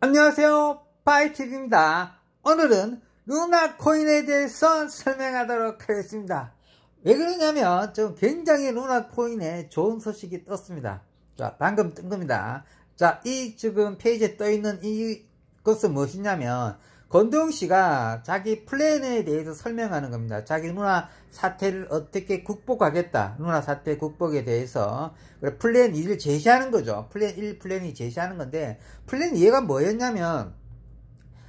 안녕하세요, 파이TV입니다. 오늘은 루나 코인에 대해서 설명하도록 하겠습니다. 왜 그러냐면 좀 굉장히 루나 코인에 좋은 소식이 떴습니다. 자, 방금 뜬 겁니다. 자, 이 지금 페이지에 떠 있는 이것은 무엇이냐면 권도영 씨가 자기 플랜에 대해서 설명하는 겁니다. 자기 루나 사태를 어떻게 극복하겠다. 루나 사태 극복에 대해서 플랜 1을 제시하는 거죠. 플랜 1, 플랜 2 제시하는 건데, 플랜 2가 뭐였냐면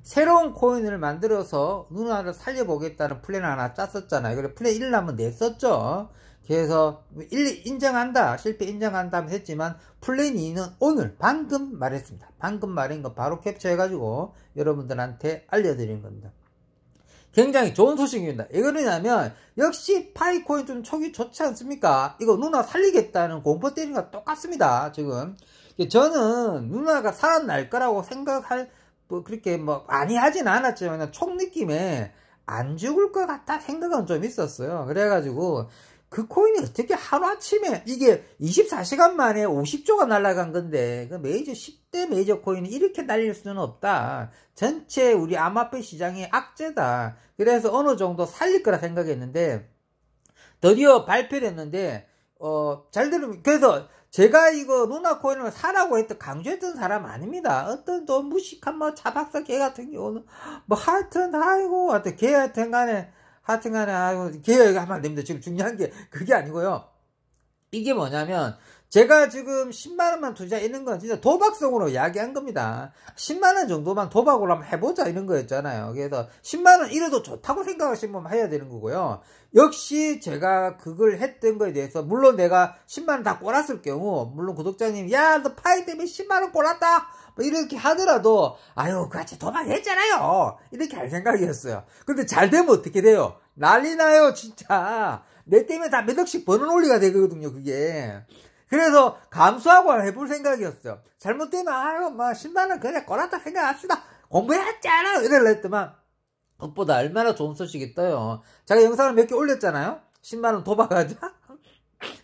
새로운 코인을 만들어서 루나를 살려보겠다는 플랜을 하나 짰었잖아요. 그래서 플랜 1을 한번 냈었죠. 그래서 1 인정한다, 실패 인정한다 했지만 플랜 2는 오늘 방금 말했습니다. 방금 말한 거 바로 캡처해가지고 여러분들한테 알려드리는 겁니다. 굉장히 좋은 소식입니다. 왜 그러냐면 역시 파이코인 좀 촉이 좋지 않습니까? 이거 루나 살리겠다는 공포 때리는 거 똑같습니다. 지금 저는 루나가 살아날 거라고 생각할 그렇게 많이 하진 않았지만 그냥 촉 느낌에 안 죽을 것 같다 생각은 좀 있었어요. 그래가지고 그 코인이 어떻게 하루아침에 이게 24시간 만에 50조가 날아간 건데, 그 메이저 10대 메이저 코인이 이렇게 날릴 수는 없다. 전체 우리 암호화폐 시장의 악재다. 그래서 어느 정도 살릴 거라 생각했는데 드디어 발표를 했는데 잘 들으면, 그래서 제가 이거 루나 코인을 사라고 강조했던 사람 아닙니다. 어떤 또 무식한 차박사 개 같은 경우는 하여튼 아이고 하여튼 개 하여튼간에 아이고 개하면 안 됩니다. 지금 중요한 게 그게 아니고요. 이게 뭐냐면 제가 지금 10만원만 투자 이런 건 진짜 도박성으로 이야기한 겁니다. 10만원 정도만 도박으로 한번 해보자 이런 거였잖아요. 그래서 10만원 이래도 좋다고 생각하시면 해야 되는 거고요. 역시 제가 그걸 했던 거에 대해서, 물론 내가 10만원 다 꼬랐을 경우, 물론 구독자님 야 너 파이 때문에 10만원 꼬랐다 이렇게 하더라도 아유 같이 도박했잖아요 이렇게 할 생각이었어요. 근데 잘 되면 어떻게 돼요? 난리 나요 진짜. 내 때문에 다 몇 억씩 버는 원리가 되거든요 그게. 그래서 감수하고 해볼 생각이었어요. 잘못되면 아유 10만원 그래 꼬랐다 생각합시다, 공부했잖아 이래라 했더만 그것보다 얼마나 좋은 소식이 떠요. 제가 영상을 몇 개 올렸잖아요. 10만원 도박하자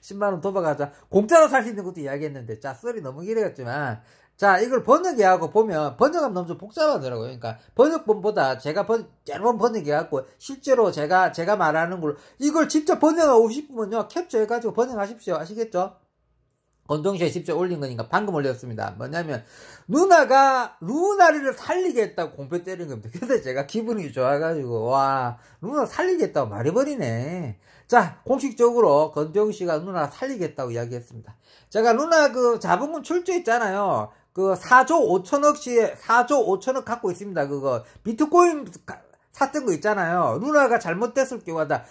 10만원 도박하자, 공짜로 살 수 있는 것도 이야기했는데, 자 썰이 너무 길어졌지만, 자 이걸 번역해하고 보면 번역하면 너무 좀 복잡하더라고요. 그러니까 번역본보다 제가 여러 번 번역해갖고 실제로 제가 말하는 걸 이걸 직접 번역하고 싶으면요 캡처해가지고 번역하십시오. 아시겠죠? 권동시에 직접 올린 거니까 방금 올렸습니다. 뭐냐면 루나를 살리겠다고 공표 때리는 겁니다. 그래서 제가 기분이 좋아가지고 와 루나 살리겠다고 말해버리네. 자 공식적으로 권동시가 루나 살리겠다고 이야기했습니다. 제가 루나 그 자본금 출처했잖아요. 그 4조 5천억씩 4조 5천억 갖고 있습니다. 그거 비트코인 샀던 거 있잖아요. 루나가 잘못됐을 경우다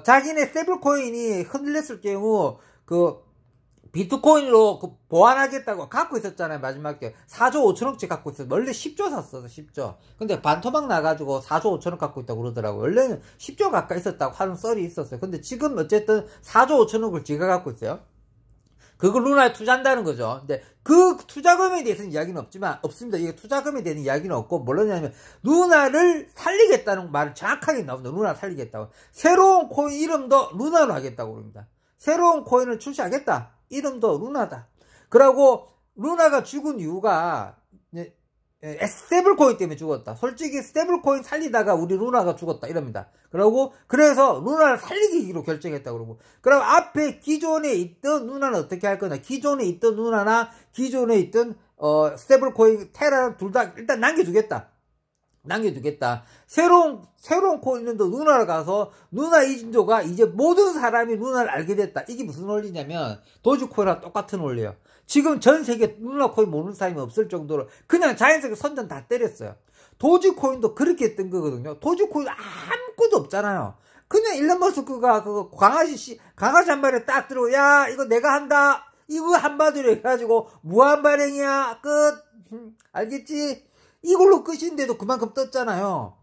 자기네 스테이블코인이 흔들렸을 경우 비트코인으로 보완하겠다고 갖고 있었잖아요. 마지막에 4조 5천억씩 갖고 있었어요. 원래 10조 샀어 10조. 근데 반토막 나가지고 4조 5천억 갖고 있다고 그러더라고요. 원래는 10조 가까이 있었다고 하는 썰이 있었어요. 근데 지금 어쨌든 4조 5천억을 지가 갖고 있어요. 그걸 루나에 투자한다는 거죠. 근데 그 투자금에 대해서는 이야기는 없습니다. 이게 투자금에 대한 이야기는 없고, 뭐냐면 루나를 살리겠다는 말을 정확하게 나옵니다. 루나 살리겠다고. 새로운 코인 이름도 루나로 하겠다고 그럽니다. 새로운 코인을 출시하겠다. 이름도 루나다. 그러고 루나가 죽은 이유가 스테이블코인 때문에 죽었다. 솔직히 스테이블코인 살리다가 우리 루나가 죽었다 이럽니다. 그래서 루나를 살리기로 결정했다 그러고, 그럼 앞에 기존에 있던 루나는 어떻게 할 거냐? 기존에 있던 루나나 기존에 있던 스테이블코인 테라를 둘 다 일단 남겨두겠다. 새로운 코인도 루나로 가서 루나 이진조가 이제 모든 사람이 루나를 알게 됐다. 이게 무슨 원리냐면 도지코인이랑 똑같은 원리예요. 지금 전 세계 루나 코인 모르는 사람이 없을 정도로 그냥 자연스럽게 선전 다 때렸어요. 도지코인도 그렇게 했던 거거든요. 도지코인 아무것도 없잖아요. 그냥 일론 머스크가 그거 강아지 한 마리 딱 들고 야 이거 내가 한다 이거 한마디로 해가지고 무한 발행이야 끝. 알겠지? 이걸로 끝인데도 그만큼 떴잖아요.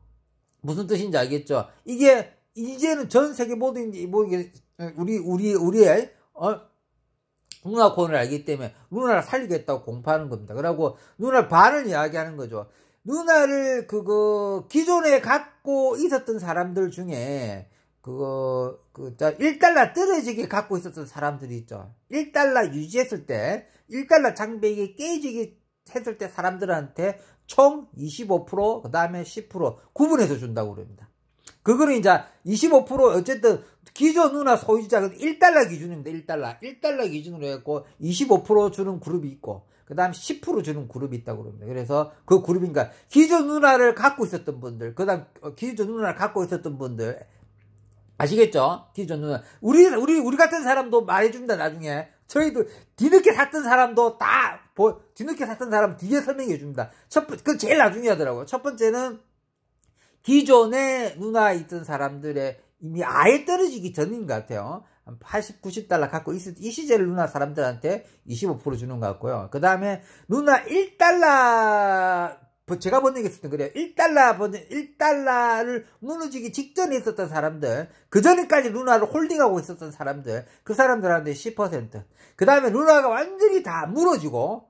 무슨 뜻인지 알겠죠? 이게 이제는 전 세계 모든 우리의 루나 코인을 알기 때문에 루나를 살리겠다고 공포하는 겁니다. 그러고 루나 반을 이야기하는 거죠. 루나를 기존에 갖고 있었던 사람들 중에 1달러 떨어지게 갖고 있었던 사람들이 있죠. 1달러 유지했을 때 1달러 장벽이 깨지게 했을 때 사람들한테 총 25%, 그 다음에 10% 구분해서 준다고 그럽니다. 그거는 이제 25% 어쨌든 기존 누나 소유자는 1달러 기준입니다. 1달러 기준으로 해갖고 25% 주는 그룹이 있고, 그 다음 10% 주는 그룹이 있다고 그럽니다. 그래서 그 그룹이니까 기존 누나를 갖고 있었던 분들, 그 다음 기존 누나를 갖고 있었던 분들, 아시겠죠? 기존 누나. 우리 같은 사람도 말해줍니다, 나중에. 저희도 뒤늦게 샀던 사람도 뒤늦게 샀던 사람 뒤에 설명해 줍니다. 그 제일 나중에 하더라고요. 첫 번째는 기존에 누나 있던 사람들의 이미 아예 떨어지기 전인 것 같아요. 한 80, 90달러 갖고 이 시절 누나 사람들한테 25% 주는 것 같고요. 그 다음에 누나 1달러, 제가 본 적이 있었던 그래요. 1달러를 무너지기 직전에 있었던 사람들, 그 전에까지 누나를 홀딩하고 있었던 사람들, 그 사람들한테 10%. 그 다음에 누나가 완전히 다 무너지고,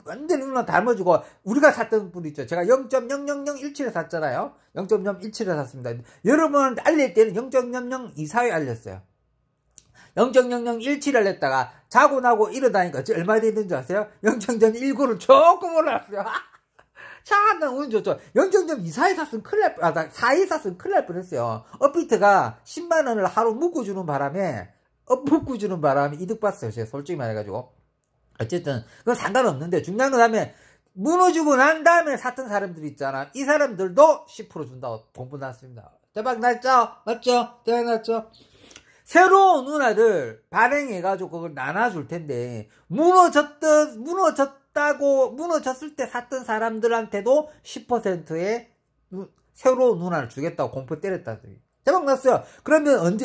완전히 누나 다 무너지고, 우리가 샀던 분 있죠. 제가 0.00017에 샀잖아요. 0.017에 샀습니다. 여러분 알릴 때는 0.0024에 알렸어요. 0.0017을 냈다가 자고 나고 일어나니까 얼마 되는 줄 아세요? 0.019를 조금 올라왔어요. 참, 난 운이 좋죠. 0.24에 샀으면 큰일 날, 4에 샀으면 큰일 날 뻔했어요. 업비트가 10만원을 하루 묶어주는 바람에 이득 봤어요. 제가 솔직히 말해가지고. 어쨌든, 그건 상관없는데, 중요한 건 다음에, 무너지고 난 다음에 샀던 사람들 있잖아. 이 사람들도 10% 준다고 공부 났습니다. 대박 났죠? 맞죠? 대박 났죠? 새로운 누나들 발행해가지고 그걸 나눠줄 텐데, 무너졌을 때 샀던 사람들한테도 10%의 새로운 누나를 주겠다고 공포 때렸다. 대박 났어요. 그러면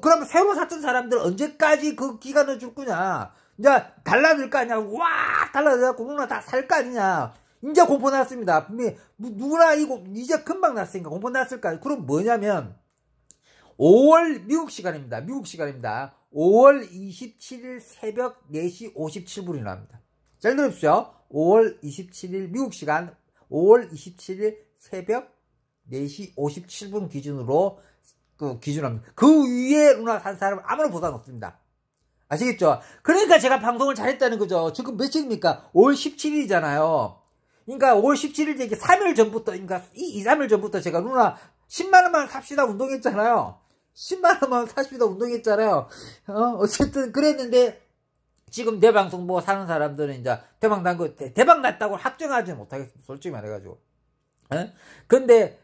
그러면 새로 샀던 사람들 언제까지 그 기간을 줄 거냐? 이제 달라질 거 아니야? 와! 달라져갖고 누나 다 살 거 아니냐? 이제 공포 났습니다. 분명히 누구나 이거 이제 금방 났으니까 공포 났을 거 아니야? 그럼 뭐냐면, 5월 미국 시간입니다. 5월 27일 새벽 4시 57분이 납니다. 잘 들으십시오. 5월 27일 미국 시간 5월 27일 새벽 4시 57분 기준으로 기준합니다. 그 위에 누나 산 사람은 아무런 보상 없습니다. 아시겠죠? 그러니까 제가 방송을 잘했다는 거죠. 지금 며칠입니까? 5월 17일이잖아요. 그러니까 5월 17일 이게 3일 전부터, 그러니까 3일 전부터 제가 누나 10만원만 삽시다 운동했잖아요. 10만원만 삽시다 운동했잖아요. 어쨌든 그랬는데, 지금 내 방송 보고 사는 사람들은 이제 대박 났다고 확정하지 못하겠습니다. 솔직히 말해가지고. 근데,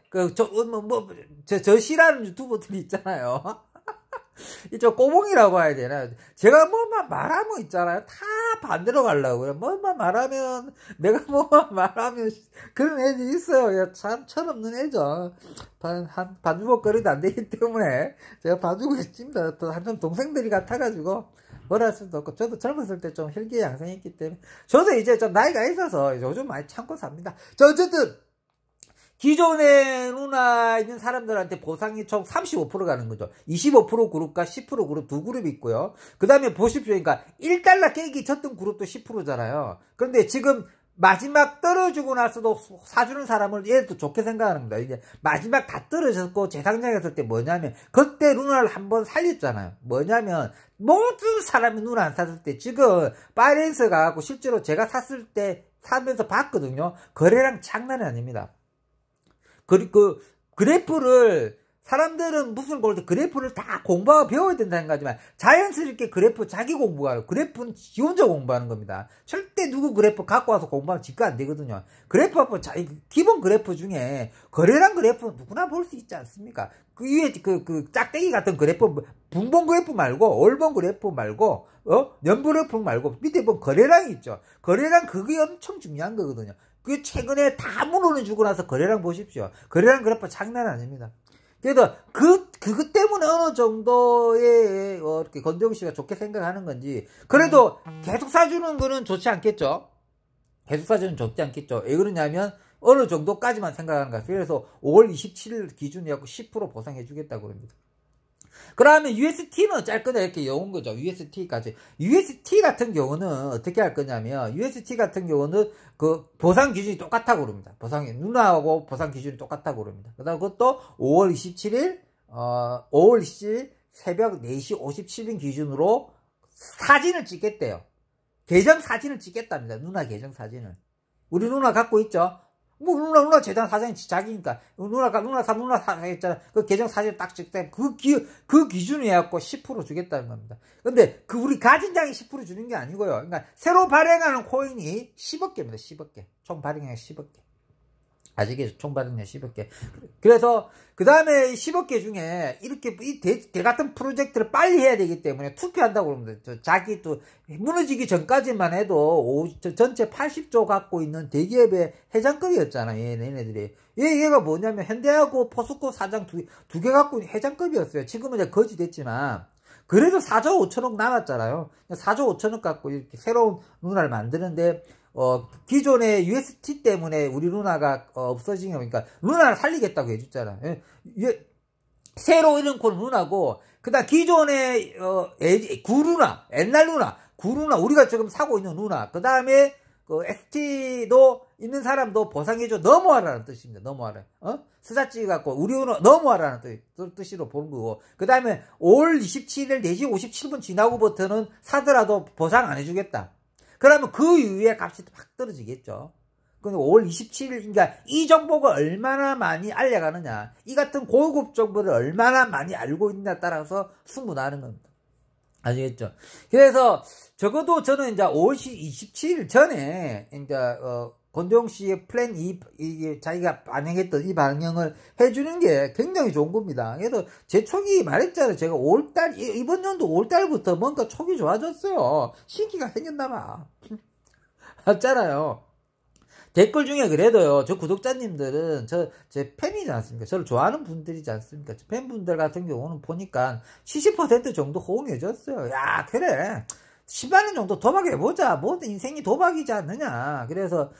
저 싫어하는 유튜버들이 있잖아요. 저 꼬봉이라고 해야 되나? 제가 뭐만 말하면 있잖아요. 다 반대로 가려고요. 뭐만 말하면, 내가 뭐만 말하면, 그런 애들이 있어요. 참, 철없는 애죠. 반주먹거리도 안 되기 때문에, 제가 봐주고 있습니다. 또 한참 동생들이 같아가지고, 뭐라 할 수도 없고, 저도 젊었을 때 좀 혈기양성했기 때문에, 저도 이제 좀 나이가 있어서 요즘 많이 참고 삽니다. 어쨌든, 기존에 누나 있는 사람들한테 보상이 총 35% 가는 거죠. 25% 그룹과 10% 그룹 두 그룹이 있고요. 그 다음에 보십시오. 그러니까 1달러 깨기 졌던 그룹도 10%잖아요. 그런데 지금 마지막 떨어지고 나서도 사주는 사람을 얘도 좋게 생각하는 겁니다. 이제 마지막 다 떨어졌고 재상장했을 때 뭐냐면 그때 누나를 한번 살렸잖아요. 뭐냐면 모든 사람이 누나 안 샀을 때 지금 파이낸스 가고 실제로 제가 샀을 때 사면서 봤거든요. 거래량 장난이 아닙니다. 그리고 그래프를 사람들은 무슨 그래프를 다 공부하고 배워야 된다는 거지만 자연스럽게 그래프 자기 공부하고 그래프는 지 혼자 공부하는 겁니다. 절대 누구 그래프 갖고 와서 공부하면 지가 안 되거든요. 그래프 한번 기본 그래프 중에 거래량 그래프 누구나 볼 수 있지 않습니까? 그 위에 그 짝대기 같은 그래프 분봉 그래프 말고 월봉 그래프 말고 년 그래프 말고 밑에 보면 거래량이 있죠. 거래량 그게 엄청 중요한 거거든요. 그 최근에 다 무너지고 나서 거래량 보십시오. 거래량 그래프 장난 아닙니다. 그래서 그것 때문에 어느 정도의 이렇게 건대웅 씨가 좋게 생각하는 건지 그래도 계속 사주는 거는 좋지 않겠죠. 계속 사주는 좋지 않겠죠. 왜 그러냐면 어느 정도까지만 생각하는 거예요. 그래서 5월 27일 기준이라고 10% 보상해 주겠다고 그럽니다. 그러면 UST는 짤 거냐 이렇게 여운 거죠. UST까지. UST 같은 경우는 어떻게 할 거냐면 UST 같은 경우는 그 보상 기준이 똑같다고 그럽니다. 누나하고 보상 기준이 똑같다고 그럽니다. 그다음 그것도 5월 27일 새벽 4시 57분 기준으로 사진을 찍겠대요. 계정 사진을 찍겠답니다. 누나 계정 사진을. 우리 누나 갖고 있죠? 뭐, 누나 재단 사장이 자기니까. 누나 사장 했잖아. 그 계정 사진 딱 찍다. 그 기준이 해갖고 10% 주겠다는 겁니다. 근데 우리 가진 장이 10% 주는 게 아니고요. 그러니까 새로 발행하는 코인이 10억 개입니다. 10억 개. 총 발행량 10억 개. 아시겠죠? 총 발행량 10억 개. 그래서, 그 다음에 10억 개 중에 이렇게 개 같은 프로젝트를 빨리 해야 되기 때문에 투표한다고 그럽니다. 자기 또 무너지기 전까지만 해도 전체 80조 갖고 있는 대기업의 회장급이었잖아. 얘네들이. 얘가 뭐냐면 현대하고 포스코 사장 두 개 갖고 있는 회장급이었어요. 지금은 이제 거지 됐지만. 그래도 4조 5천억 남았잖아요. 4조 5천억 갖고 이렇게 새로운 누나를 만드는데, 기존의 UST 때문에 우리 루나가 없어진 거니까 루나를 살리겠다고 해줬잖아. 새로 이런 콘 루나고, 그 다음 기존의 구루나, 옛날 루나, 구루나, 우리가 지금 사고 있는 루나, 그 다음에 ST도 있는 사람도 보상해줘. 넘어와라는 뜻입니다. 넘어와라. 스자찌 갖고 우리 루나 넘어와라는 뜻으로 보는 거고, 그 다음에 5월 27일 4시 57분 지나고부터는 사더라도 보상 안 해주겠다. 그러면 그 이후에 값이 확 떨어지겠죠. 근데 5월 27일, 그러니까 이 정보가 얼마나 많이 알려가느냐, 이 같은 고급 정보를 얼마나 많이 알고 있느냐에 따라서 승부나는 겁니다. 아시겠죠? 그래서 적어도 저는 이제 5월 27일 전에 이제 권도영 씨의 플랜 이게 자기가 반영했던 이 반영을 해주는 게 굉장히 좋은 겁니다. 그래서 제 촉이 말했잖아요. 제가 5월달, 이번 연도 5월달부터 뭔가 촉이 좋아졌어요. 신기가 생겼나봐. 맞잖아요. 댓글 중에 그래도요, 저 구독자님들은 제 팬이지 않습니까? 저를 좋아하는 분들이지 않습니까? 팬분들 같은 경우는 보니까 70% 정도 호응해줬어요. 야, 그래. 10만원 정도 도박해보자. 뭐, 인생이 도박이지 않느냐. 그래서,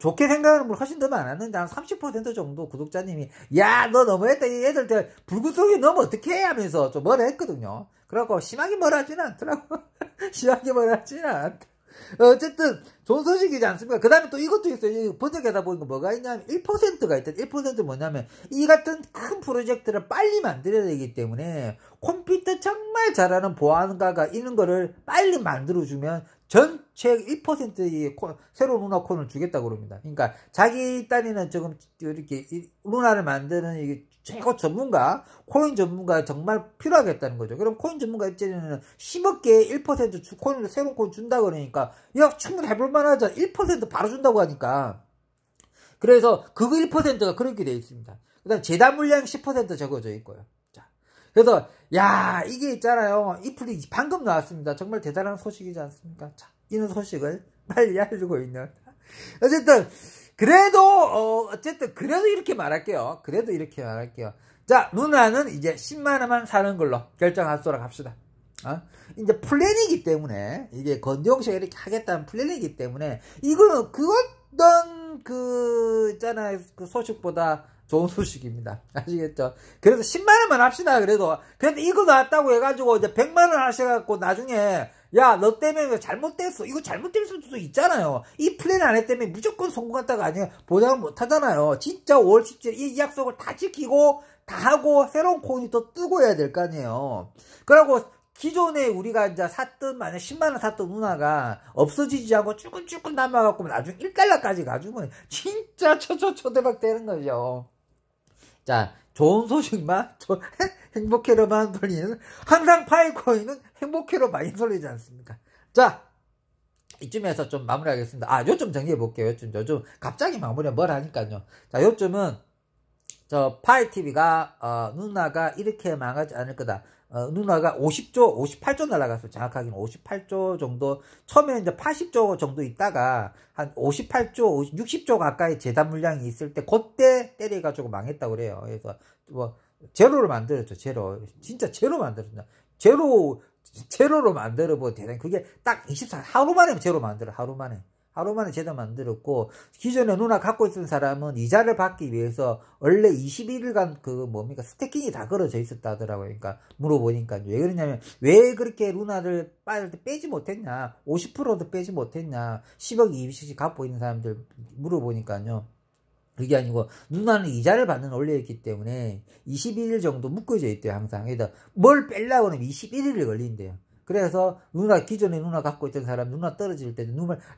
좋게 생각하는 분 훨씬 더 많았는데, 한 30% 정도 구독자님이, 야, 너 너무했다. 이 애들 붉은 속에 넣으면 어떡해? 하면서 좀 뭐라 했거든요. 그래갖고, 심하게 뭐라 하지는 않더라고. 심하게 뭐라 하지는 않다. 어쨌든 좋은 소식이지 않습니까? 그 다음에 또 이것도 있어요. 번역하다 보니까 뭐가 있냐면 1%가 있다. 1%는 뭐냐면 이 같은 큰 프로젝트를 빨리 만들어야 되기 때문에 컴퓨터 정말 잘하는 보안가가 있는 거를 빨리 만들어주면 전체 1%의 새로운 루나 코인을 주겠다고 그럽니다. 그러니까 자기 딴에는 조금 이렇게 루나를 만드는 이게 최고 전문가, 코인 전문가 정말 필요하겠다는 거죠. 그럼 코인 전문가 입장에는 10억 개에 1% 코인을 새로운 코인 준다 그러니까, 야, 충분히 해볼만 하자. 1% 바로 준다고 하니까. 그래서 그거 1%가 그렇게 되어 있습니다. 그 다음 재단 물량 10% 적어져 있고요. 자, 그래서, 야, 이게 있잖아요. 이 플이 방금 나왔습니다. 정말 대단한 소식이지 않습니까? 자, 이런 소식을 빨리 알리고 있는. 어쨌든, 그래도 이렇게 말할게요. 자, 누나는 이제 10만원만 사는 걸로 결정하도록 합시다. 이제 플랜이기 때문에, 이게 권도영 씨가 이렇게 하겠다는 플랜이기 때문에, 이거는 있잖아요. 그 소식보다 좋은 소식입니다. 아시겠죠? 그래서 10만원만 합시다. 그래도 이거 나왔다고 해가지고 이제 100만원 하셔갖고 나중에, 야, 너 때문에 이거 잘못됐어. 이거 잘못될 수도 있잖아요. 이 플랜 안에 때문에 무조건 성공한다가 아니에요. 보장을 못 하잖아요. 진짜 5월 17일 이 약속을 다 지키고, 다 하고, 새로운 코인이 또 뜨고 해야 될 거 아니에요. 그러고, 기존에 우리가 이제 만약 10만원 샀던 누나가 없어지지 않고 쭈글쭈글 남아갖고 나중에 1달러까지 가지고 진짜 초대박 되는 거죠. 자, 좋은 소식만, 행복회로만 돌리는, 항상 파이코인은 행복회로 많이 돌리지 않습니까? 자, 이쯤에서 좀 마무리하겠습니다. 요점 정리해볼게요. 요즘 갑자기 마무리가 뭘 하니까요. 자, 요점은, 파이TV가, 누나가 이렇게 망하지 않을 거다. 누나가 58조 날아갔어요. 정확하게는 58조 정도, 처음에 이제 80조 정도 있다가, 한 58조, 60조 가까이 재단 물량이 있을 때, 그때 때려가지고 망했다고 그래요. 그래서, 제로를 만들었죠, 제로. 진짜 제로 만들었나. 제로로 만들어보 대단히, 그게 딱 하루 만에 제로 만들어, 하루 만에 제대로 만들었고, 기존에 누나 갖고 있던 사람은 이자를 받기 위해서 원래 21일간 스태킹이 다 걸어져 있었다 하더라고요. 그러니까 물어보니까 왜 그러냐면, 왜 그렇게 루나를 빼지 못했냐, 50%도 빼지 못했냐, 10억 20씩 갖고 있는 사람들 물어보니까요, 그게 아니고 누나는 이자를 받는 원리였기 때문에 21일 정도 묶어져 있대요. 항상. 그래서 뭘 빼려고 하면 21일이 걸린대요. 그래서 기존에 누나 갖고 있던 사람 누나 떨어질 때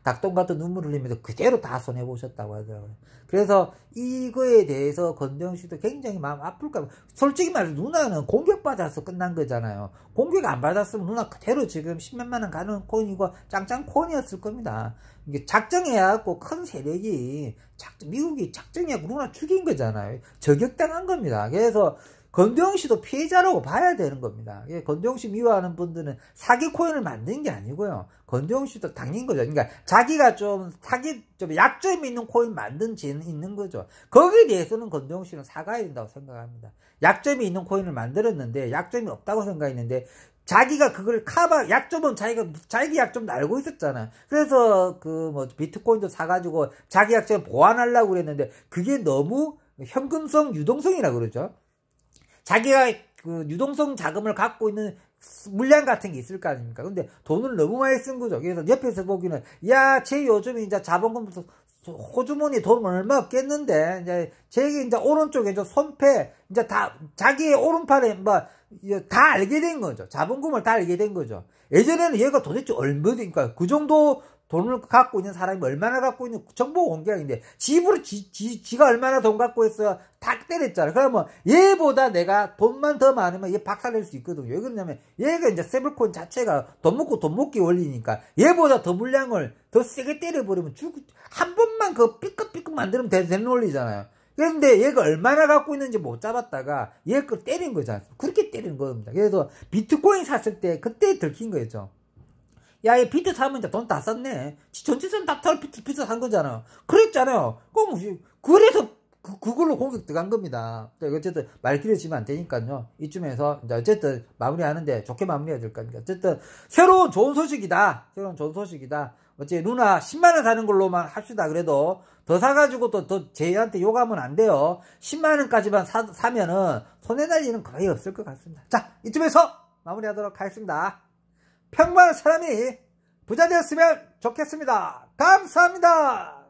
닭똥 같은 눈물 흘리면서 그대로 다 손해보셨다고 하더라고요. 그래서 이거에 대해서 건대영 씨도 굉장히 마음 아플까. 솔직히 말해서 누나는 공격받아서 끝난 거잖아요. 공격 안 받았으면 누나 그대로 지금 10몇만 원 가는 코인이고 짱짱 코인이었을 겁니다. 이게 작정해갖고 큰 세력이 미국이 작정해갖고 누나 죽인 거잖아요. 저격당한 겁니다. 그래서 건대영 씨도 피해자라고 봐야 되는 겁니다. 건대영 씨 미워하는 분들은 사기 코인을 만든 게 아니고요. 건대영 씨도 당인 거죠. 그러니까 자기가 좀 약점이 있는 코인 만든 죄는 있는 거죠. 거기에 대해서는 건대영 씨는 사과해야 된다고 생각합니다. 약점이 있는 코인을 만들었는데 약점이 없다고 생각했는데 자기가 그걸 약점은 자기 약점도 알고 있었잖아요. 그래서 비트코인도 사가지고 자기 약점 보완하려고 그랬는데 그게 너무 현금성 유동성이라 그러죠. 자기가 유동성 자금을 갖고 있는 물량 같은 게 있을 거 아닙니까? 근데 돈을 너무 많이 쓴 거죠. 그래서 옆에서 보기는, 쟤 요즘 이제 자본금, 호주머니 돈 얼마 없겠는데, 이제, 쟤게 이제 오른쪽에 손패, 이제 자기의 오른팔에 다 알게 된 거죠. 자본금을 다 알게 된 거죠. 예전에는 얘가 도대체 그러니까 그 정도 돈을 갖고 있는 사람이 얼마나 갖고 있는 정보 공개인데 집으로 지가 얼마나 돈 갖고 있어야 다 때렸잖아요. 그러면 얘보다 내가 돈만 더 많으면 얘 박살낼 수 있거든요. 왜 그러냐면 얘가 이제 세블코인 자체가 돈 먹기 원리니까 얘보다 더 물량을 더 세게 때려버리면 한 번만 삐끗삐끗 만들면 되는 원리잖아요. 그런데 얘가 얼마나 갖고 있는지 못 잡았다가 얘 걸 때린 거잖아요. 그렇게 때린 겁니다. 그래서 비트코인 샀을 때 그때 들킨 거였죠. 야, 얘 비트 사면 이제 돈 다 썼네. 전체선 다 비트 산 거잖아요. 그랬잖아요. 그래서 그걸로 공격 들어간 겁니다. 어쨌든 말 길어지면 안 되니까요. 이쯤에서 이제 어쨌든 마무리하는데 좋게 마무리해야 될 거니까. 어쨌든 새로운 좋은 소식이다. 어째 누나 10만원 사는 걸로만 합시다. 그래도 더 사가지고 더 쟤한테 욕하면 안 돼요. 10만원까지만 사면은 손해날 일은 거의 없을 것 같습니다. 자, 이쯤에서 마무리하도록 하겠습니다. 평범한 사람이 부자 되었으면 좋겠습니다. 감사합니다.